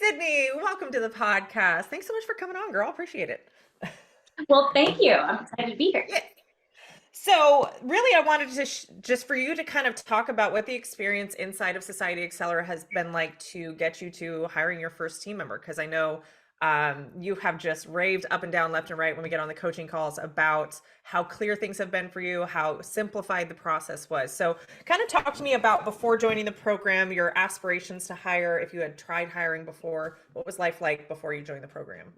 Sydney, welcome to the podcast. Thanks so much for coming on, girl. Appreciate it. Well, thank you. I'm excited to be here. Yeah. So, really, I wanted to just for you to kind of talk about what the experience inside of Society Accelerator has been like to get you to hiring your first team member. Because I know you have just raved up and down, left and right when we get on the coaching calls about how clear things have been for you, how simplified the process was. So, kind of talk to me about before joining the program, your aspirations to hire, if you had tried hiring before, what was life like before you joined the program?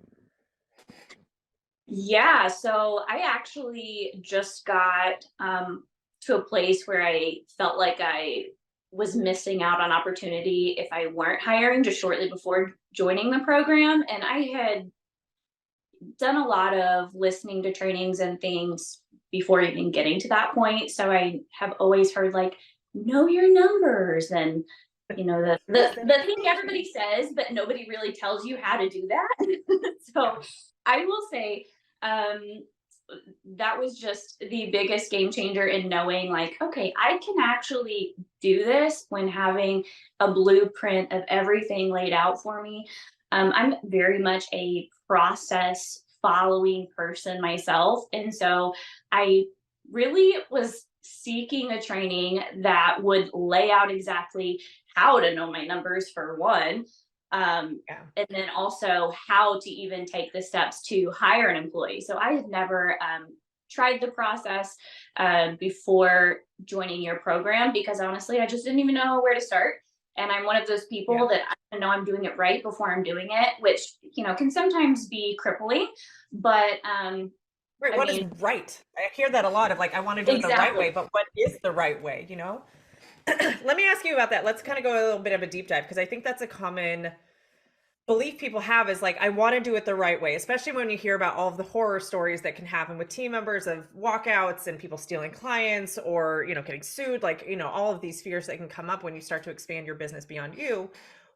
Yeah, so I actually just got to a place where I felt like I was missing out on opportunity if I weren't hiring just shortly before joining the program. And I had done a lot of listening to trainings and things before even getting to that point. So I have always heard like, know your numbers and the thing everybody says, but nobody really tells you how to do that. So I will say um that was just the biggest game changer in knowing like, okay, I can actually do this when having a blueprint of everything laid out for me. I'm very much a process following person myself, and so I really was seeking a training that would lay out exactly how to know my numbers for one, Yeah. and then also how to even take the steps to hire an employee. So I had never tried the process before joining your program because honestly, I just didn't even know where to start. And I'm one of those Yeah. people that I know I'm doing it right before I'm doing it, which can sometimes be crippling. But Right. I What is mean, right? I hear that a lot of like, I want to do it the right exactly. way, but what is the right way? Let me ask you about that. Let's kind of go a little bit of a deep dive because I think that's a common belief people have is like, I want to do it the right way, especially when you hear about all of the horror stories that can happen with team members of walkouts and people stealing clients or, getting sued, like, all of these fears that can come up when you start to expand your business beyond you.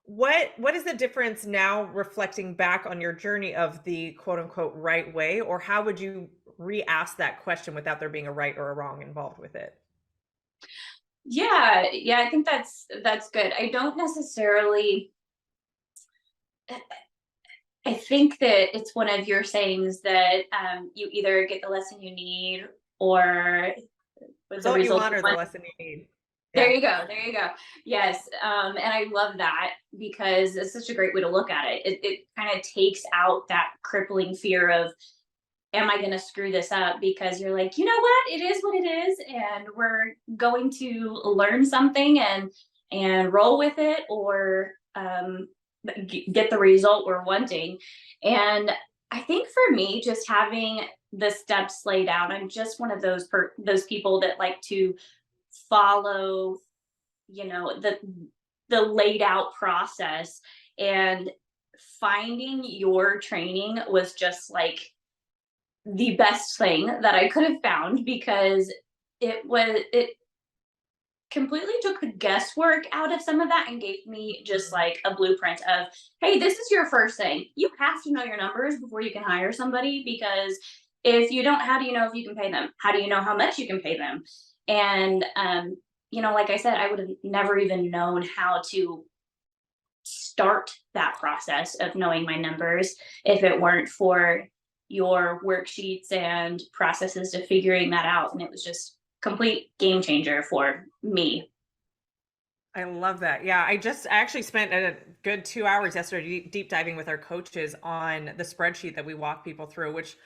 What is the difference now reflecting back on your journey of the quote unquote right way, or how would you re-ask that question without there being a right or a wrong involved with it? Yeah, I think that's good. I don't necessarily I think that it's one of your sayings that you either get the lesson you need or the Result you result want you or the want. lesson you need. There Yeah. you go. There you go. Yes. And I love that because it's such a great way to look at it. It kind of takes out that crippling fear of, am I going to screw this up? Because you're like, you know what? It is what it is. And we're going to learn something and roll with it or get the result we're wanting. And I think for me, just having the steps laid out, I'm just one of those people that like to follow, the laid out process. And finding your training was just like the best thing that I could have found because it completely took the guesswork out of some of that and gave me just Mhm. like a blueprint of, hey, this is your first thing. You have to know your numbers before you can hire somebody because if you don't, how do you know if you can pay them? How do you know how much you can pay them? And like I said, I would have never even known how to start that process of knowing my numbers if it weren't for your worksheets and processes to figuring that out. And it was just complete game changer for me. I love that. Yeah, I actually spent a good 2 hours yesterday deep diving with our coaches on the spreadsheet that we walk people through, which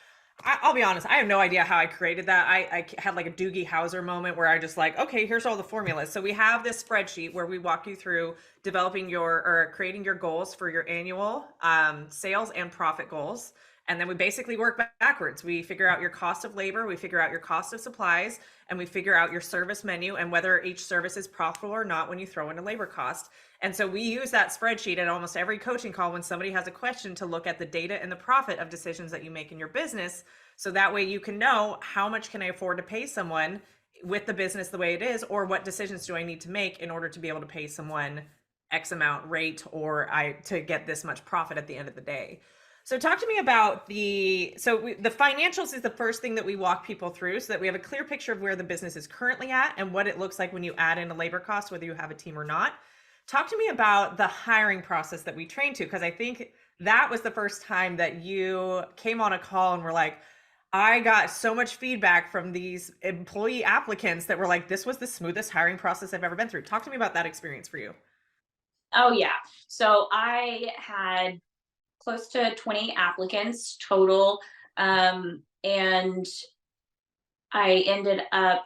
I'll be honest, I have no idea how I created that. I had like a Doogie Howser moment where I just like, okay, here's all the formulas. So we have this spreadsheet where we walk you through developing or creating your goals for your annual sales and profit goals. And then we basically work backwards. We figure out your cost of labor, we figure out your cost of supplies, and we figure out your service menu and whether each service is profitable or not when you throw in a labor cost. And so we use that spreadsheet at almost every coaching call when somebody has a question to look at the data and the profit of decisions that you make in your business. So that way you can know how much can I afford to pay someone with the business the way it is, or what decisions do I need to make in order to be able to pay someone X amount rate or to get this much profit at the end of the day. So talk to me about the financials is the first thing that we walk people through so that we have a clear picture of where the business is currently at and what it looks like when you add in a labor cost, whether you have a team or not. Talk to me about the hiring process that we trained to, because I think that was the first time that you came on a call and were like, I got so much feedback from these employee applicants that were like, this was the smoothest hiring process I've ever been through. Talk to me about that experience for you. Oh yeah. So I had close to 20 applicants total. And I ended up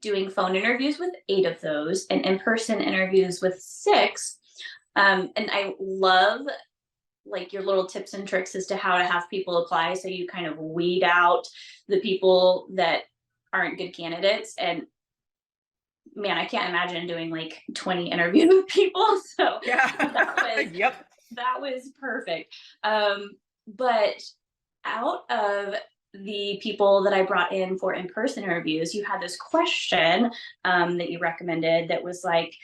doing phone interviews with 8 of those and in-person interviews with 6. And I love like your little tips and tricks as to how to have people apply. So you kind of weed out the people that aren't good candidates. And man, I can't imagine doing like 20 interviews with people. So that Yeah. was Yep. that was perfect. But out of the people that I brought in for in-person interviews, you had this question that you recommended that was like,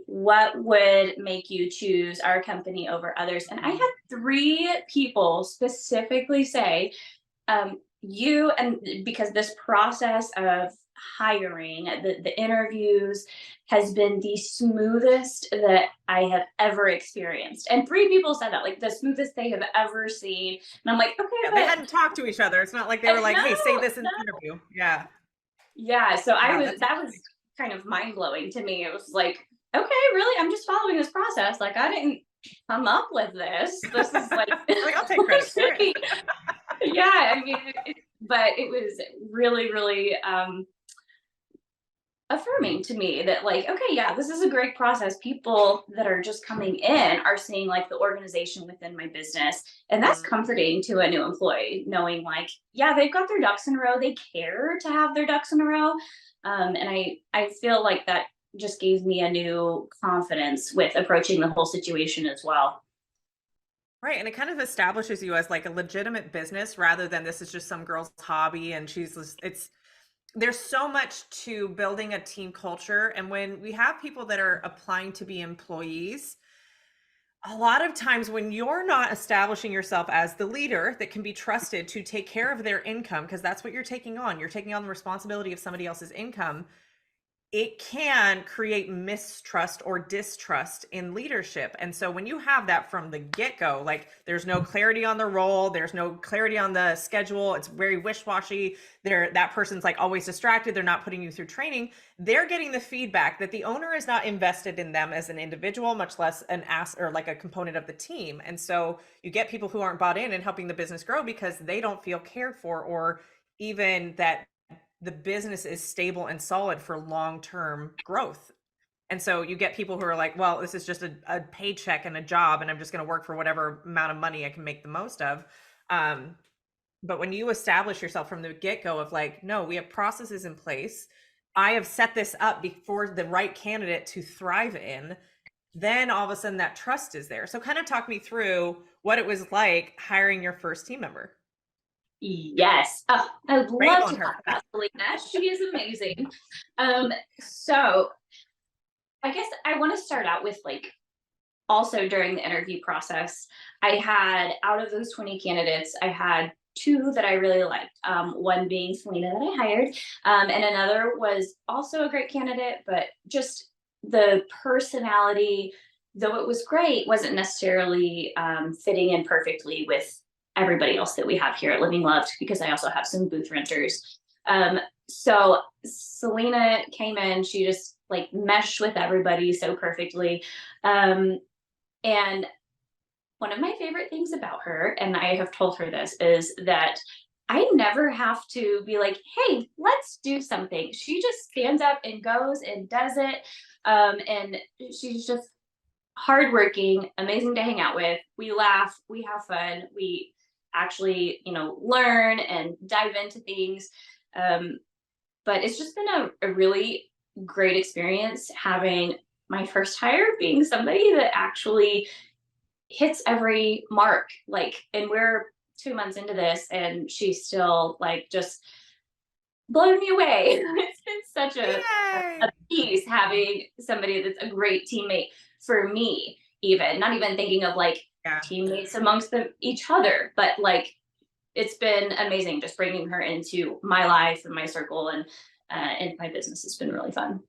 what would make you choose our company over others? And I had 3 people specifically say, you, and because this process of hiring, the interviews has been the smoothest that I have ever experienced. And 3 people said that, like the smoothest they have ever seen. And I'm like, okay, Yeah, they but hadn't talked to each other. It's not like they were like, no, hey, say this in no. the interview. Yeah. Yeah. So Wow, that's that was interesting. kind of mind blowing to me. It was like, okay, really? I'm just following this process. Like I didn't come up with this. This is like, Like, I'll take credit for it. yeah, I mean, but it was really, really affirming to me that like, okay, yeah, this is a great process. People that are just coming in are seeing like the organization within my business, and that's Mhm. comforting to a new employee, knowing like, yeah, they've got their ducks in a row. They care to have their ducks in a row, and I feel like that just gave me a new confidence with approaching the whole situation as well. Right. And it kind of establishes you as like a legitimate business rather than this is just some girl's hobby and it's, there's so much to building a team culture. And when we have people that are applying to be employees, a lot of times when you're not establishing yourself as the leader that can be trusted to take care of their income, because that's what you're taking on the responsibility of somebody else's income, it can create mistrust or distrust in leadership. And so when you have that from the get-go, like there's no clarity on the role, there's no clarity on the schedule, it's very wish-washy, that person's like always distracted, they're not putting you through training, they're getting the feedback that the owner is not invested in them as an individual, much less an ass or like a component of the team. And so you get people who aren't bought in and helping the business grow because they don't feel cared for, or even that the business is stable and solid for long-term growth. And so you get people who are like, well, this is just a paycheck and a job, and I'm just going to work for whatever amount of money I can make the most of. Um, but when you establish yourself from the get-go of like, no, we have processes in place. I have set this up before the right candidate to thrive in, then all of a sudden that trust is there. So kind of talk me through what it was like hiring your first team member. Yes. Oh, I would Rave love on to her. talk about Selena. She is amazing. So I guess I want to start out with like also during the interview process, I had out of those 20 candidates, I had 2 that I really liked. One being Selena that I hired, and another was also a great candidate, but just the personality, though it was great, wasn't necessarily fitting in perfectly with everybody else that we have here at Living Loved, because I also have some booth renters. So Selena came in, she just like meshed with everybody so perfectly. Um, and one of my favorite things about her, and I have told her this, is that I never have to be like, hey, let's do something. She just stands up and goes and does it. And she's just hardworking, amazing to hang out with. We laugh, we have fun, we actually, learn and dive into things. Um, but it's just been a really great experience having my first hire being somebody that actually hits every mark. Like, and we're 2 months into this and she's still like just blowing me away. It's been such a Yay. piece having somebody that's a great teammate for me, even not even thinking of like Yeah. teammates amongst each other, but like it's been amazing just bringing her into my life and my circle, and my business has been really fun.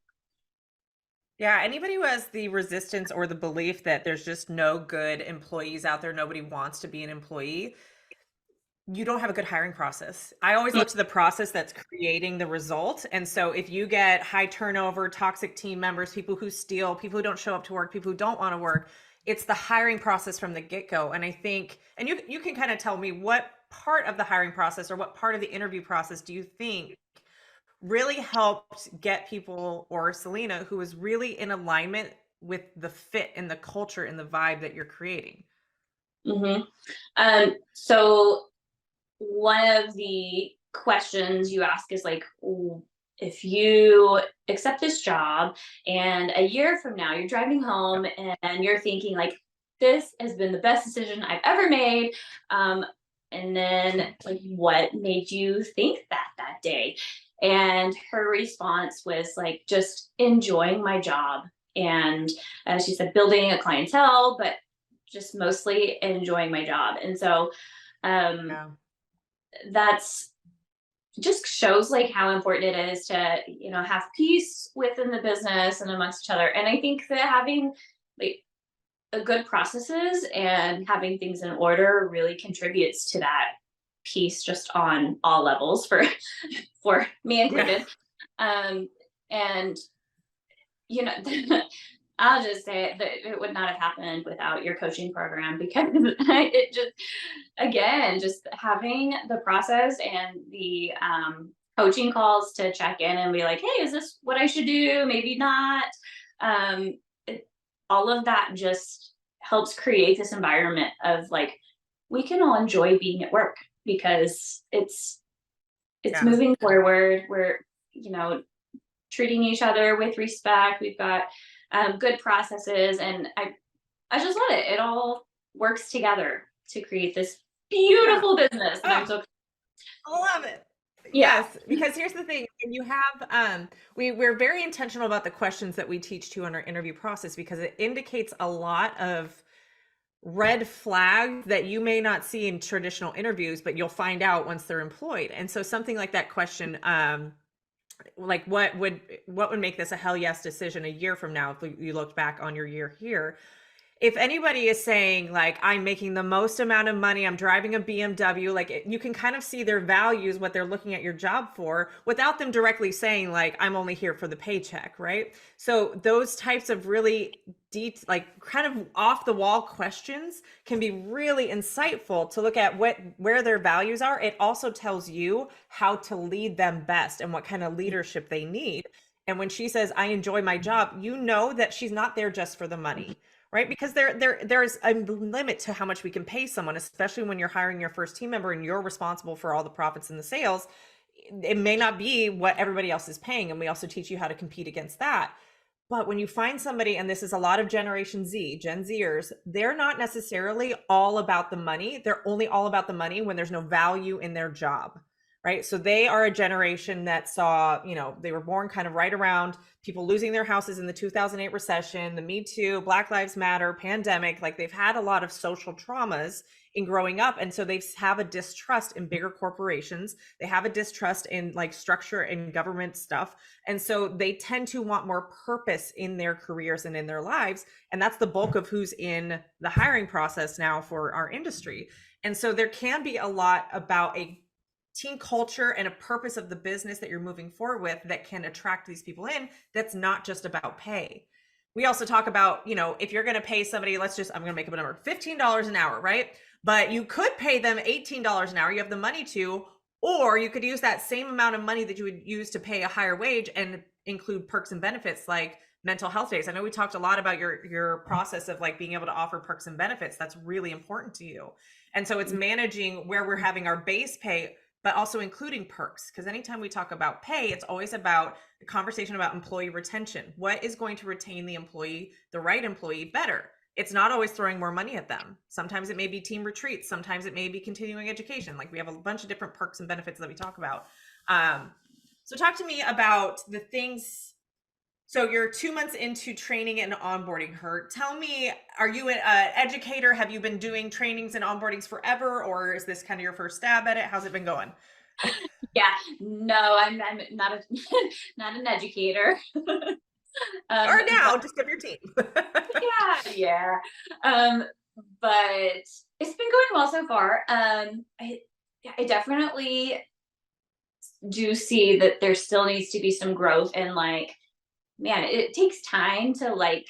Yeah, anybody who has the resistance or the belief that there's just no good employees out there, nobody wants to be an employee, you don't have a good hiring process. I always look to the process that's creating the result. And so if you get high turnover, toxic team members, people who steal, people who don't show up to work, people who don't want to work, it's the hiring process from the get-go. And I think, and you can kind of tell me what part of the hiring process or what part of the interview process do you think really helped get people, or Selena, who was really in alignment with the fit and the culture and the vibe that you're creating? Mm-hmm. So one of the questions you ask is like, if you accept this job and a year from now you're driving home and you're thinking like, this has been the best decision I've ever made. And then like, what made you think that day? And her response was like, just enjoying my job. And she said, building a clientele, but just mostly enjoying my job. And so um, Yeah. that's just shows like how important it is to, have peace within the business and amongst each other. And I think that having like a good processes and having things in order really contributes to that peace just on all levels for for me Yeah. included. And you know, I'll just say it, that it would not have happened without your coaching program, because it just, again, just having the process and the coaching calls to check in and be like, hey, is this what I should do? Maybe not. Um, all of that just helps create this environment of like, we can all enjoy being at work because it's Yeah. moving forward. We're, you know, treating each other with respect. We've got good processes, and I just love it. It all works together to create this Yeah. beautiful business, and I'm Oh, so I love it. yeah. Yes, because here's the thing, when you have we're very intentional about the questions that we teach to in our interview process, because it indicates a lot of red flags that you may not see in traditional interviews, but you'll find out once they're employed. And so something like that question, like what would make this a hell yes decision a year from now if you looked back on your year here? If anybody is saying like, I'm making the most amount of money, I'm driving a BMW, like you can kind of see their values, what they're looking at your job for, without them directly saying like, I'm only here for the paycheck, right? So those types of really deep, like kind of off the wall questions can be really insightful to look at where their values are. It also tells you how to lead them best and what kind of leadership they need. And when she says, I enjoy my job, you know that she's not there just for the money, right? Because there's a limit to how much we can pay someone, especially when you're hiring your first team member and you're responsible for all the profits and the sales. It may not be what everybody else is paying, and we also teach you how to compete against that. But when you find somebody, and this is a lot of Generation Z, Gen Zers, they're not necessarily all about the money. They're only all about the money when there's no value in their job, right? So they are a generation that saw, they were born kind of right around people losing their houses in the 2008 recession, the Me Too, Black Lives Matter, pandemic. Like they've had a lot of social traumas in growing up. And so they have a distrust in bigger corporations. They have a distrust in like structure and government stuff. And so they tend to want more purpose in their careers and in their lives. And that's the bulk of who's in the hiring process now for our industry. And so there can be a lot about a team culture and a purpose of the business that you're moving forward with that can attract these people in. That's not just about pay. We also talk about, if you're going to pay somebody, I'm going to make up a number, $15 an hour, right? But you could pay them $18 an hour. You have the money to, or you could use that same amount of money that you would use to pay a higher wage and include perks and benefits like mental health days. I know we talked a lot about your process of like being able to offer perks and benefits. That's really important to you. And so it's managing where we're having our base pay, but also including perks. Because anytime we talk about pay, it's always about the conversation about employee retention. What is going to retain the employee, the right employee, better? It's not always throwing more money at them. Sometimes it may be team retreats. Sometimes it may be continuing education. Like we have a bunch of different perks and benefits that we talk about. So talk to me about the things. So you're 2 months into training and onboarding her. Tell me, are you an educator? Have you been doing trainings and onboardings forever, or is this kind of your first stab at it? How's it been going? Yeah, no, I'm not a not an educator. Or But now, just of your team. yeah. Um, but it's been going well so far. I definitely do see that there still needs to be some growth, and like, man, it takes time to like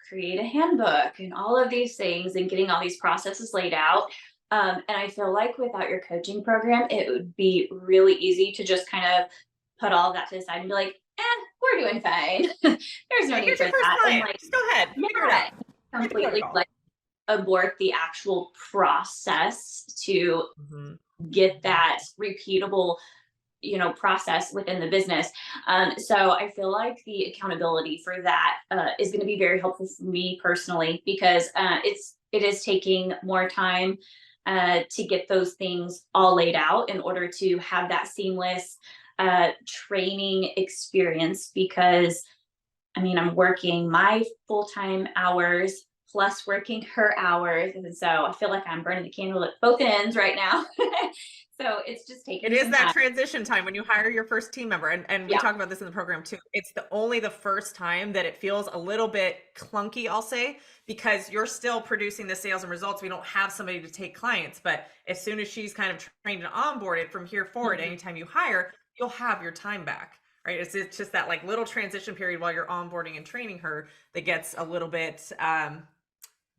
create a handbook and all of these things and getting all these processes laid out. And I feel like without your coaching program, it would be really easy to just kind of put all of that to the side and be like, we're doing fine. There's no Yeah, need here's for your first that. And client. like, Just go ahead, figure it yeah, out. Write the completely protocol. like abort the actual process to Mhm. get that repeatable, process within the business. So I feel like the accountability for that is going to be very helpful for me personally, because it is taking more time to get those things all laid out in order to have that seamless training experience. Because I mean, I'm working my full-time hours plus working her hours. And so I feel like I'm burning the candle at both ends right now. So it's just It taking is some that time. transition time when you hire your first team member. And we Yeah. talk about this in the program too. It's only the first time that it feels a little bit clunky, I'll say, because you're still producing the sales and results. We don't have somebody to take clients, but as soon as she's kind of trained and onboarded from here forward, Mhm. anytime you hire, you'll have your time back. Right. It's just that like little transition period while you're onboarding and training her that gets a little bit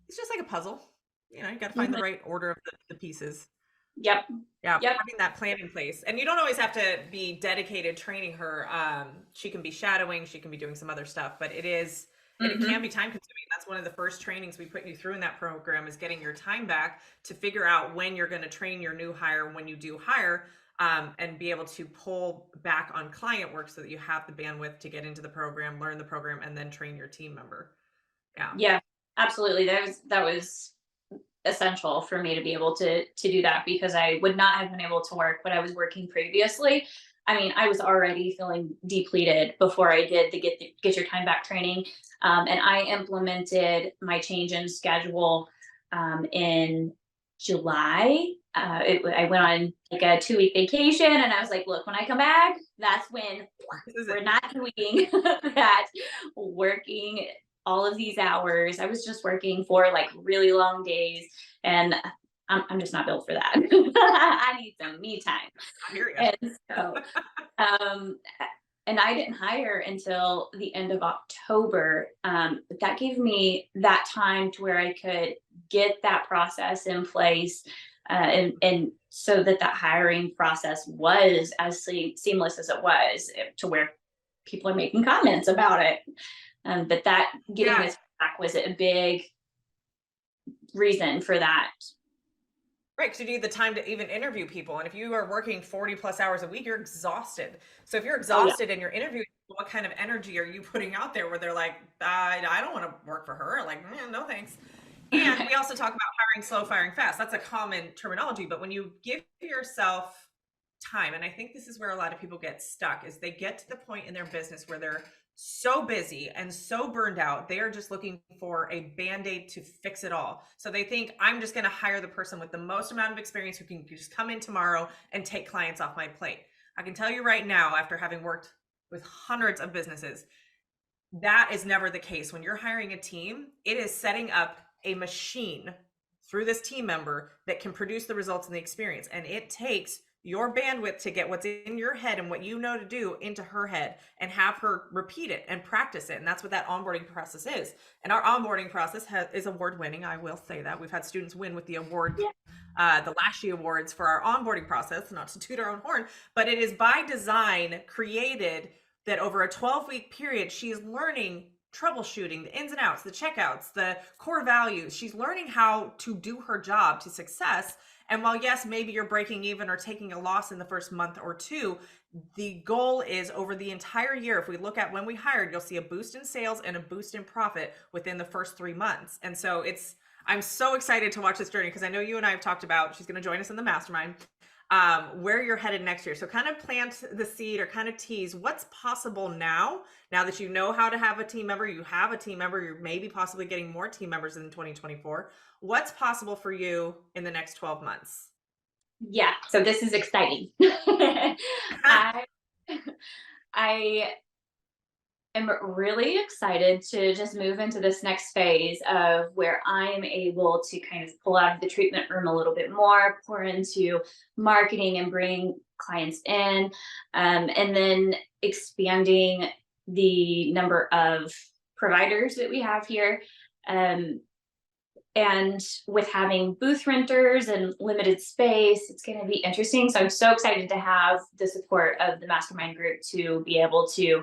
it's just like a puzzle. You got to find the Mhm. right order of the pieces. Yep. Yeah, Yep. having that plan in place. And you don't always have to be dedicated training her. She can be shadowing, she can be doing some other stuff, but it can Hmm. be time consuming. That's one of the first trainings we put you through in that program is getting your time back to figure out when you're going to train your new hire when you do hire, and be able to pull back on client work so that you have the bandwidth to get into the program, learn the program, and then train your team member. Yeah. Yeah. Absolutely. That was essential for me to be able to do that, because I would not have been able to work what I was working previously. I mean, I was already feeling depleted before I did the get your time back training, and I implemented my change in schedule in July. I went on like a 2 week vacation, and I was like, look, when I come back, that's when This is we're it. not doing that working all of these hours. I was just working for like really long days, and I'm just not built for that. I need some me time. I hear you. And so, um, and I didn't hire until the end of October. But that gave me that time to where I could get that process in place, and so that that hiring process was as seamless as it was, to where people are making comments about it. But that getting Yeah. this back was a big reason for that. Right, because you need the time to even interview people. And if you are working 40 plus hours a week, you're exhausted. So if you're Oh yeah. exhausted and you're interviewing, what kind of energy are you putting out there where they're like, I don't want to work for her? Like, no thanks. And we also talk about hiring slow, firing fast. That's a common terminology. But when you give yourself time, and I think this is where a lot of people get stuck, is they get to the point in their business where they're so busy and so burned out, they are just looking for a band-aid to fix it all. So they think, I'm just going to hire the person with the most amount of experience who can just come in tomorrow and take clients off my plate. I can tell you right now, after having worked with hundreds of businesses, that is never the case. When you're hiring a team, it is setting up a machine through this team member that can produce the results and the experience. And it takes your bandwidth to get what's in your head and what you know to do into her head and have her repeat it and practice it. And that's what that onboarding process is. And our onboarding process is award winning. I will say that we've had students win with the award, Yeah. the Lashy Awards for our onboarding process, not to toot our own horn, but it is by design created that over a 12-week period, she's learning troubleshooting, the ins and outs, the checkouts, the core values. She's learning how to do her job to success. And while, yes, maybe you're breaking even or taking a loss in the first month or two, the goal is over the entire year. If we look at when we hired, you'll see a boost in sales and a boost in profit within the first 3 months. And so I'm so excited to watch this journey because I know you and I have talked about, she's going to join us in the mastermind, where you're headed next year. So kind of plant the seed or kind of tease what's possible now that you know how to have a team member, you have a team member, you're maybe possibly getting more team members in 2024. What's possible for you in the next 12 months? Yeah. So this is exciting. I I am really excited to just move into this next phase of where I'm able to kind of pull out of the treatment room a little bit more, pour into marketing and bring clients in, and then expanding the number of providers that we have here. Um, and with having booth renters and limited space, it's going to be interesting. So I'm so excited to have the support of the mastermind group to be able to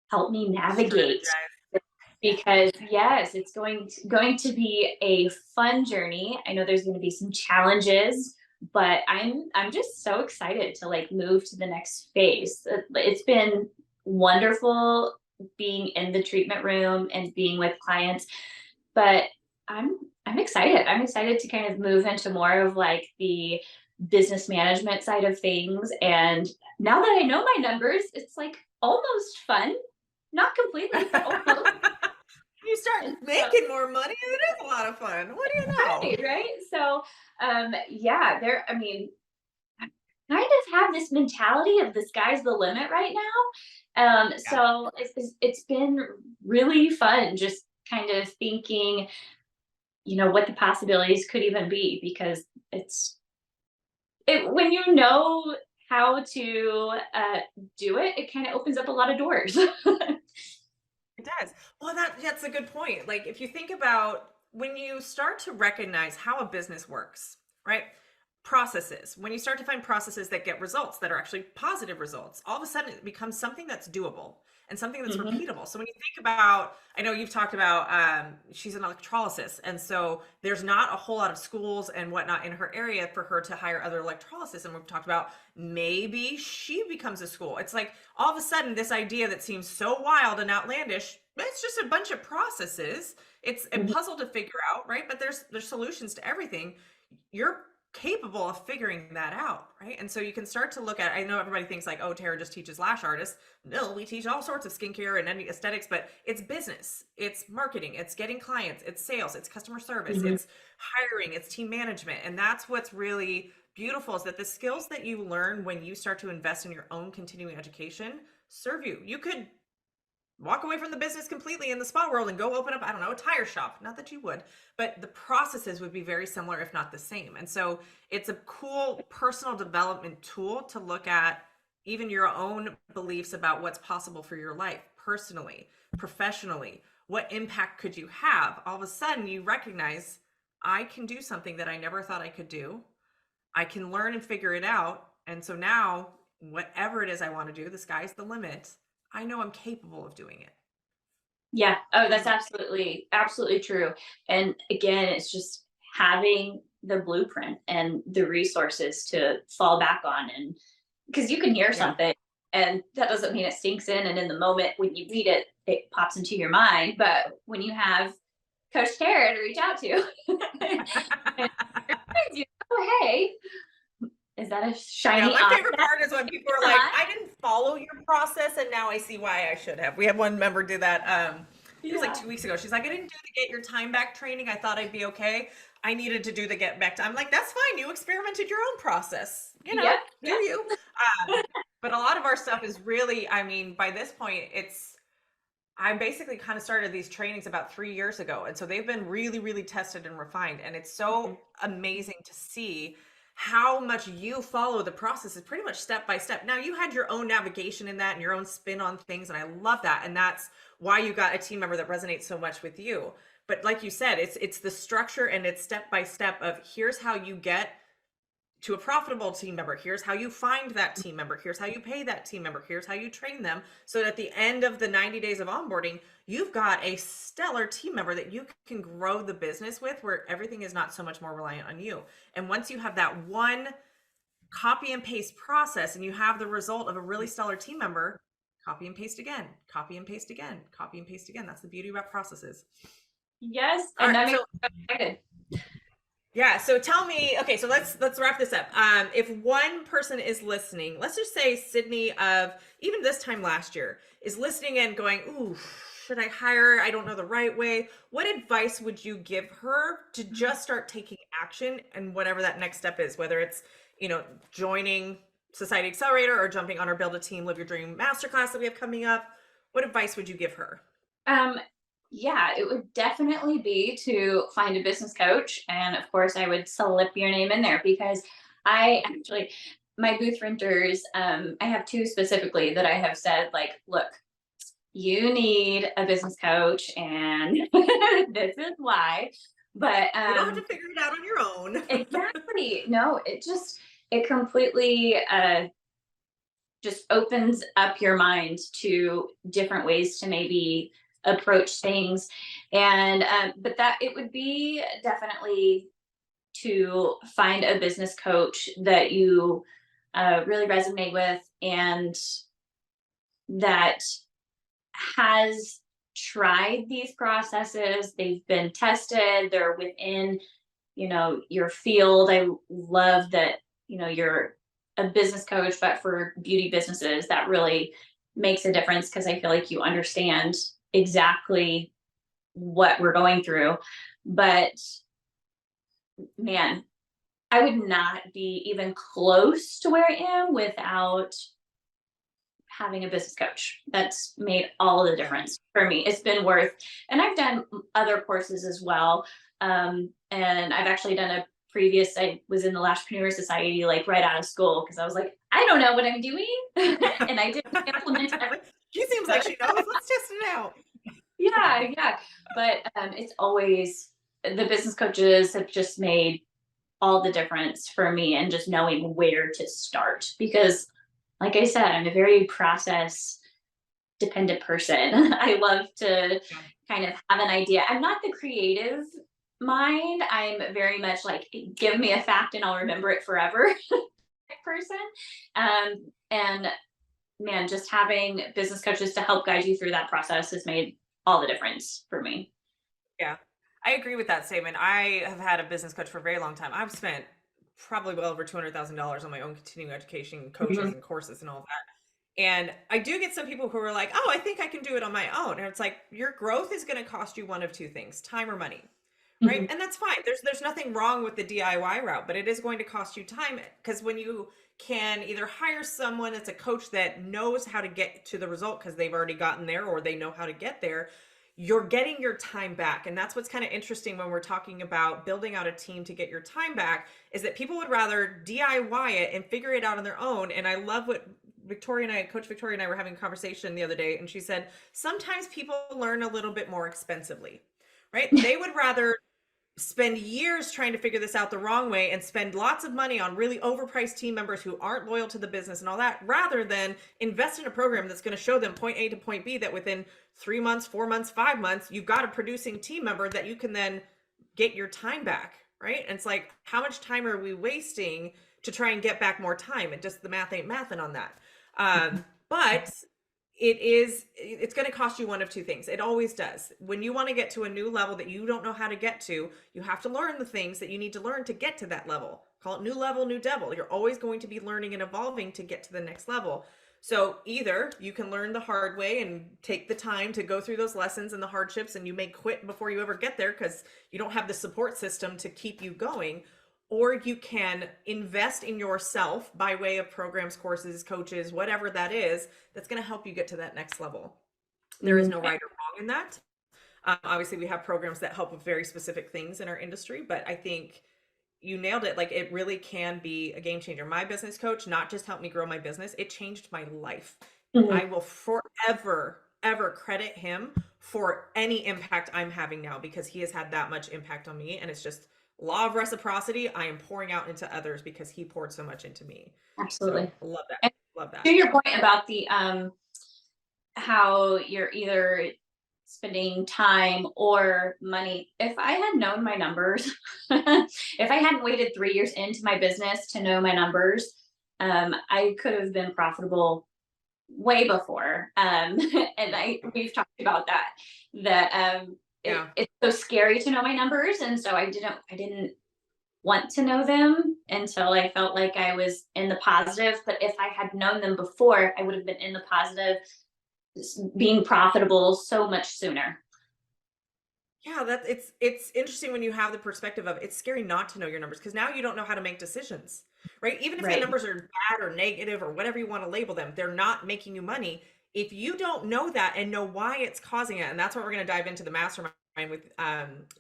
help me navigate, Strategize. Yeah. because yes, it's going to be a fun journey. I know there's going to be some challenges, but I'm just so excited to like move to the next phase. It's been wonderful being in the treatment room and being with clients, but I'm I'm excited. I'm excited to kind of move into more of like the business management side of things. And now that I know my numbers, it's like almost fun, not completely, but almost. You start And so, making more money, and it is a lot of fun. What do you know? right, right. So, yeah, there. I mean, I kind of have this mentality of the sky's the limit right now. Yeah. So it's been really fun, just kind of thinking, what the possibilities could even be, because when you know how to do it, it kind of opens up a lot of doors. It does. Well, that's a good point. Like if you think about when you start to recognize how a business works, right? Processes. When you start to find processes that get results that are actually positive results, all of a sudden it becomes something that's doable and something that's Mhm. repeatable. So when you think about, I know you've talked about, she's an electrolysis, and so there's not a whole lot of schools and whatnot in her area for her to hire other electrolysis. And we've talked about maybe she becomes a school. It's like all of a sudden this idea that seems so wild and outlandish, it's just a bunch of processes. It's a Mhm. puzzle to figure out, right? But there's solutions to everything. You're capable of figuring that out, right? And so you can start to look at, I know everybody thinks like, oh, Tara just teaches lash artists. No, we teach all sorts of skincare and any aesthetics, but it's business, it's marketing, it's getting clients, it's sales, it's customer service, Mhm. it's hiring, it's team management. And that's what's really beautiful, is that the skills that you learn when you start to invest in your own continuing education serve you. You could walk away from the business completely in the spa world and go open up, I don't know, a tire shop. Not that you would, but the processes would be very similar, if not the same. And so it's a cool personal development tool to look at even your own beliefs about what's possible for your life personally, professionally. What impact could you have? All of a sudden, you recognize I can do something that I never thought I could do. I can learn and figure it out. And so now, whatever it is I want to do, the sky's the limit. I know I'm capable of doing it. Yeah. Oh, This that's is absolutely, absolutely true. And again, it's just having the blueprint and the resources to fall back on. And because you can hear yeah. something, and that doesn't mean it sinks in. And in the moment when you read it, it pops into your mind. But when you have Coach Tara to reach out to, and reminds you, oh, hey, is that a Yeah, shiny my favorite object? part is when people are like, Not. I didn't follow your process and now I see why I should have. We had one member do that. It was like Yeah. 2 weeks ago. She's like, I didn't do the get your time back training. I thought I'd be okay. I needed to do the get back. I'm like, that's fine. You experimented your own process. Yep. Do Yep. you? But a lot of our stuff is really, I mean, by this point, I basically kind of started these trainings about 3 years ago. And so they've been really, really tested and refined. And it's so amazing to see how much you follow the process is pretty much step by step. Now you had your own navigation in that and your own spin on things. And I love that. And that's why you got a team member that resonates so much with you. But like you said, it's the structure and it's step by step of here's how you get to a profitable team member. Here's how you find that team member. Here's how you pay that team member. Here's how you train them. So that at the end of the 90 days of onboarding, you've got a stellar team member that you can grow the business with, where everything is not so much more reliant on you. And once you have that one copy and paste process and you have the result of a really stellar team member, copy and paste again, copy and paste again, copy and paste again. That's the beauty about processes. Yes. All And right. that So makes me so excited. yeah, so tell me, okay, so let's wrap this up. If one person is listening, let's just say Sydney of even this time last year is listening and going, "Ooh, should I hire? I don't know the right way." What advice would you give her to just start taking action and whatever that next step is, whether it's, joining Society Accelerator or jumping on our Build a Team Live Your Dream masterclass that we have coming up? What advice would you give her? Um, yeah, it would definitely be to find a business coach. And of course, I would slip your name in there because I actually, my booth renters, I have two specifically that I have said, like, look, you need a business coach, and this is why. But You don't have to figure it out on your own. exactly, no, it completely just opens up your mind to different ways to maybe approach things. And but that it would be definitely to find a business coach that you really resonate with, and that has tried these processes, they've been tested, they're within, your field. I love that, you're a business coach, but for beauty businesses, that really makes a difference because I feel like you understand exactly what we're going through. But man, I would not be even close to where I am without having a business coach. That's made all the Yeah. difference for me. It's been worth, and I've done other courses as well. And I've actually done a previous, I was in the Lashpreneur Society like right out of school because I was like, I don't know what I'm doing. And I didn't implement everything. She seems like she knows. Let's test it out. Yeah, yeah. But it's always, the business coaches have just made all the difference for me, and just knowing where to start. Because like I said, I'm a very process dependent person. I love to Yeah. kind of have an idea. I'm not the creative mind. I'm very much like, give me a fact and I'll remember it forever person. And man, just having business coaches to help guide you through that process has made all the difference for me. Yeah, I agree with that statement. I have had a business coach for a very long time. I've spent probably well over $200,000 on my own continuing education coaches Mhm. and courses and all that. And I do get some people who are like, "Oh, I think I can do it on my own." And it's like your growth is going to cost you one of two things: time or money. Right? Mhm. And that's fine. There's nothing wrong with the DIY route, but it is going to cost you time because when you can either hire someone that's a coach that knows how to get to the result because they've already gotten there or they know how to get there, you're getting your time back. And that's what's kind of interesting when we're talking about building out a team to get your time back, is that people would rather DIY it and figure it out on their own. And I love what Coach Victoria and I were having a conversation the other day, and she said, sometimes people learn a little bit more expensively, right? They would rather spend years trying to figure this out the wrong way and spend lots of money on really overpriced team members who aren't loyal to the business and all that, rather than invest in a program that's going to show them point A to point B, that within 3 months, 4 months, 5 months, you've got a producing team member that you can then get your time back, right? And it's like, how much time are we wasting to try and get back more time? And just the math ain't mathing on that. But it's going to cost you one of two things. It always does. When you want to get to a new level that you don't know how to get to, you have to learn the things that you need to learn to get to that level. Call it new level, new devil. You're always going to be learning and evolving to get to the next level. So either you can learn the hard way and take the time to go through those lessons and the hardships, and you may quit before you ever get there because you don't have the support system to keep you going, or you can invest in yourself by way of programs, courses, coaches, whatever that is, that's going to help you get to that next level. There is Mhm. no right or wrong in that. Obviously, we have programs that help with very specific things in our industry, but I think you nailed it. Like, it really can be a game changer. My business coach not just helped me grow my business, it changed my life. Mhm. I will forever, ever credit him for any impact I'm having now, because he has had that much impact on me. And it's just law of reciprocity. I am pouring out into others because he poured so much into me. So Absolutely. I love that. And Love that. to your point about the how you're either spending time or money, if I had known my numbers, if I hadn't waited 3 years into my business to know my numbers, I could have been profitable way before. And we've talked about that Yeah. it's so scary to know my numbers, and so I didn't want to know them until I felt like I was in the positive. But if I had known them before, I would have been in the positive, being profitable so much sooner. Yeah, it's interesting when you have the perspective of it's scary not to know your numbers, because now you don't know how to make decisions, right? Even if the Right. numbers are bad or negative or whatever you want to label them, they're not making you money. If you don't know that and know why it's causing it, and that's what we're going to dive into the mastermind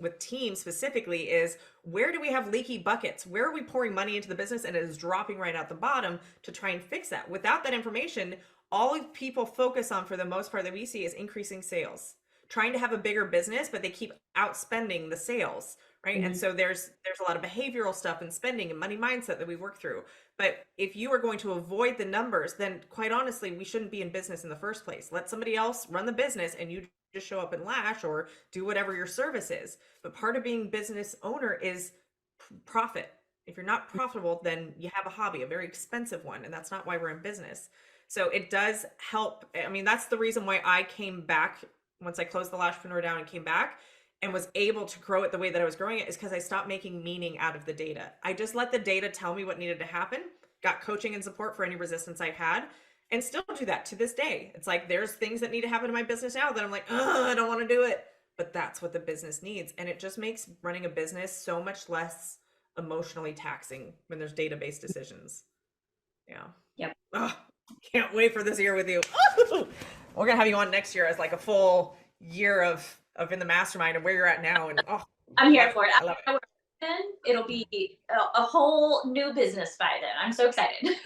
with teams specifically, is where do we have leaky buckets? Where are we pouring money into the business and it is dropping right out the bottom to try and fix that? Without that information, all people focus on for the most part that we see is increasing sales, trying to have a bigger business, but they keep outspending the sales, right? Mhm. And so there's a lot of behavioral stuff and spending and money mindset that we work through. But if you are going to avoid the numbers, then quite honestly, we shouldn't be in business in the first place. Let somebody else run the business and you just show up and lash or do whatever your service is. But part of being business owner is profit. If you're not profitable, then you have a hobby, a very expensive one, and that's not why we're in business. So it does help. I mean, that's the reason why I came back once I closed the Lashpreneur down and came back and was able to grow it the way that I was growing it, is because I stopped making meaning out of the data. I just let the data tell me what needed to happen, got coaching and support for any resistance I had, and still do that to this day. It's like there's things that need to happen in my business now that I'm like, oh, I don't want to do it. But that's what the business needs. And it just makes running a business so much less emotionally taxing when there's database decisions. Yeah. Yep. Oh, can't wait for this year with you. We're gonna have you on next year as like a full year of in the mastermind and where you're at now. And I'm here for it. I love it. Then it'll be a whole new business by then. I'm so excited.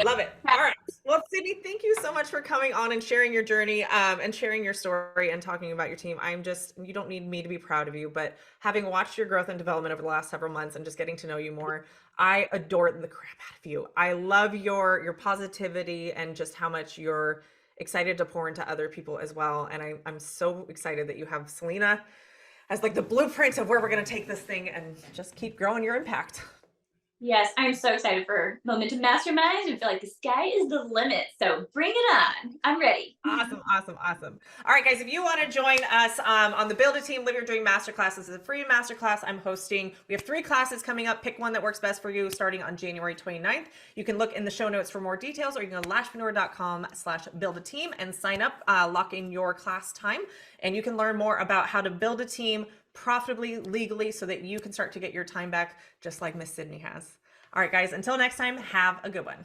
Love it. All right. Well, Sidney, thank you so much for coming on and sharing your journey and sharing your story and talking about your team. You don't need me to be proud of you, but having watched your growth and development over the last several months and just getting to know you more, I adore the crap out of you. I love your positivity and just how much you're excited to pour into other people as well. And I'm so excited that you have Selena as like the blueprint of where we're going to take this thing and just keep growing your impact. Yes, I'm so excited for Momentum Mastermind and feel like the sky is the limit. So bring it on. I'm ready. Awesome, awesome, awesome. All right, guys, if you want to join us on the Build a Team, Live Your Dream Masterclass, this is a free masterclass I'm hosting. We have 3 classes coming up. Pick one that works best for you starting on January 29th. You can look in the show notes for more details, or you can go to lashpreneur.com/build-a-team and sign up, lock in your class time, and you can learn more about how to build a team profitably, legally, so that you can start to get your time back just like Miss Sidney has. All right, guys, until next time, have a good one.